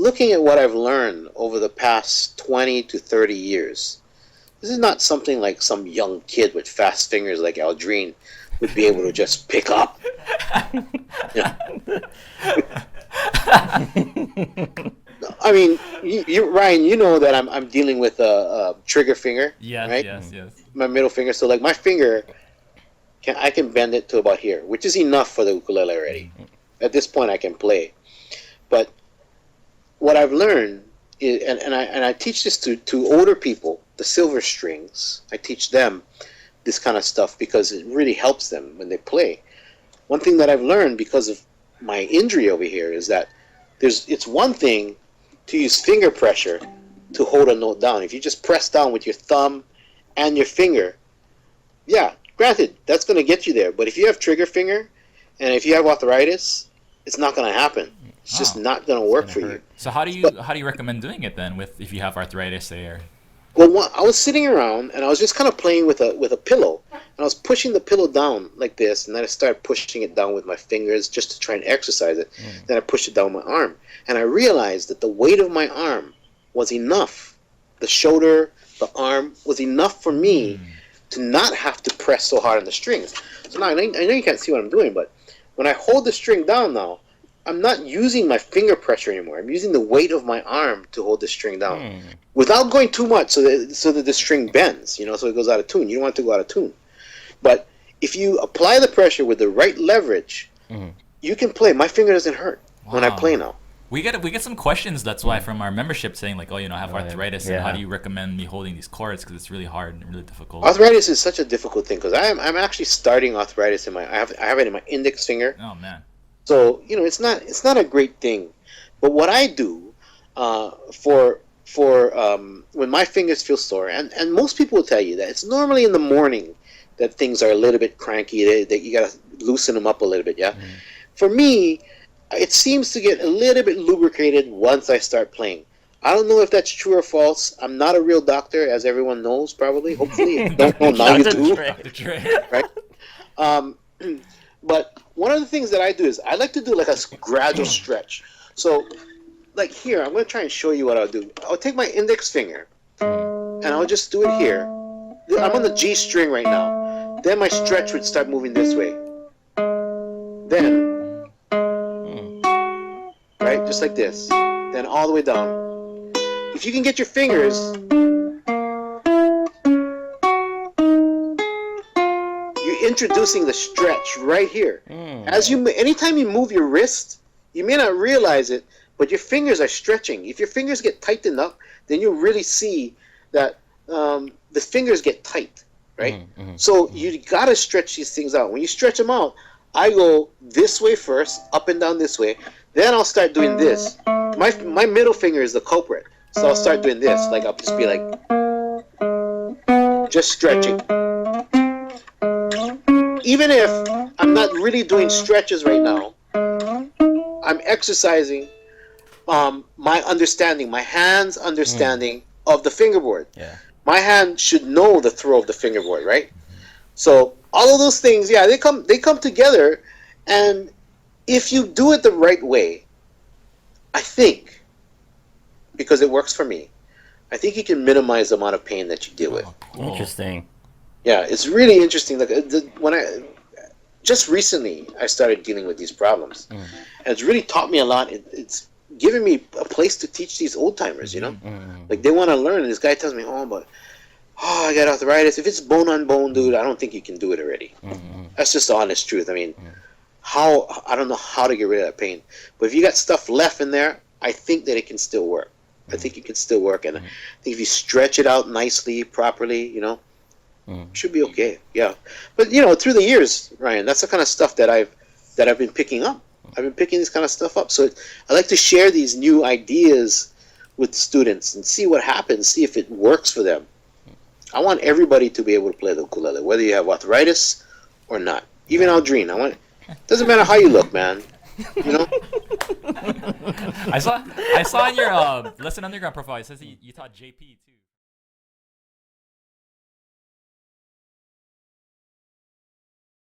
looking at what I've learned over the past 20 to 30 years, this is not something like some young kid with fast fingers like Aldrine would be able to just pick up. You know? I mean, Ryan, you know that I'm dealing with a trigger finger, Yes, right? yes. My middle finger. So like my finger, I can bend it to about here, which is enough for the ukulele already. At this point, I can play. But what I've learned is, and I teach this to older people, the silver strings. I teach them this kind of stuff because it really helps them when they play. One thing that I've learned because of my injury over here is that it's one thing to use finger pressure to hold a note down. If you just press down with your thumb and your finger, yeah, granted, that's going to get you there. But if you have trigger finger and if you have arthritis, it's not going to happen. It's just not going to work for you. So how do you recommend doing it then if you have arthritis there? Well, I was sitting around and I was just kind of playing with a pillow, and I was pushing the pillow down like this, and then I started pushing it down with my fingers just to try and exercise it. Then I pushed it down my arm, and I realized that the weight of my arm was enough. The shoulder, the arm was enough for me to not have to press so hard on the strings. So now I know you can't see what I'm doing, but when I hold the string down now, I'm not using my finger pressure anymore. I'm using the weight of my arm to hold the string down without going too much so that the string bends, so it goes out of tune. You don't want it to go out of tune. But if you apply the pressure with the right leverage, you can play. My finger doesn't hurt when I play now. We get some questions, that's why, from our membership saying like, I have arthritis, and how do you recommend me holding these chords because it's really hard and really difficult. Arthritis is such a difficult thing because I'm actually starting arthritis I have it in my index finger. Oh man. So it's not a great thing, but what I do for when my fingers feel sore, and most people will tell you that it's normally in the morning that things are a little bit cranky, that you gotta loosen them up a little bit. For me, it seems to get a little bit lubricated once I start playing. I don't know if that's true or false. I'm not a real doctor, as everyone knows probably. Hopefully, if you don't know now you do. Dr. Trey. Right? But one of the things that I do is I like to do like a gradual stretch. So, like here, I'm going to try and show you what I'll do. I'll take my index finger, and I'll just do it here. I'm on the G string right now. Then my stretch would start moving this way. Then, right, just like this. Then all the way down. If you can get your fingers... introducing the stretch right here. Anytime you move your wrist, you may not realize it, but your fingers are stretching. If your fingers get tightened up, then you'll really see that the fingers get tight, right? So you gotta stretch these things out. When you stretch them out, I go this way first, up and down this way. Then I'll start doing this. My middle finger is the culprit, so I'll start doing this. Like I'll just be like, just stretching. Even if I'm not really doing stretches right now, I'm exercising my understanding, my hand's understanding of the fingerboard. My hand should know the throw of the fingerboard, right? So all of those things, they come together, and if you do it the right way, I think, because it works for me, I think you can minimize the amount of pain that you deal with. Cool. Interesting. Yeah, it's really interesting. Like just recently, I started dealing with these problems, and it's really taught me a lot. It's given me a place to teach these old timers. Like they want to learn. And this guy tells me, I got arthritis. If it's bone on bone, dude, I don't think you can do it already. That's just the honest truth. I mean, I don't know how to get rid of that pain, but if you got stuff left in there, I think that it can still work. I think it can still work, and I think if you stretch it out nicely, properly, should be okay. Yeah, but through the years, Ryan, that's the kind of stuff that I've been picking up. I've been picking this kind of stuff up. So I like to share these new ideas with students and see what happens, see if it works for them. I want everybody to be able to play the ukulele, whether you have arthritis or not. Even Aldrine, doesn't matter how you look, man. I saw on your Lesson Underground profile, it says you taught JP too.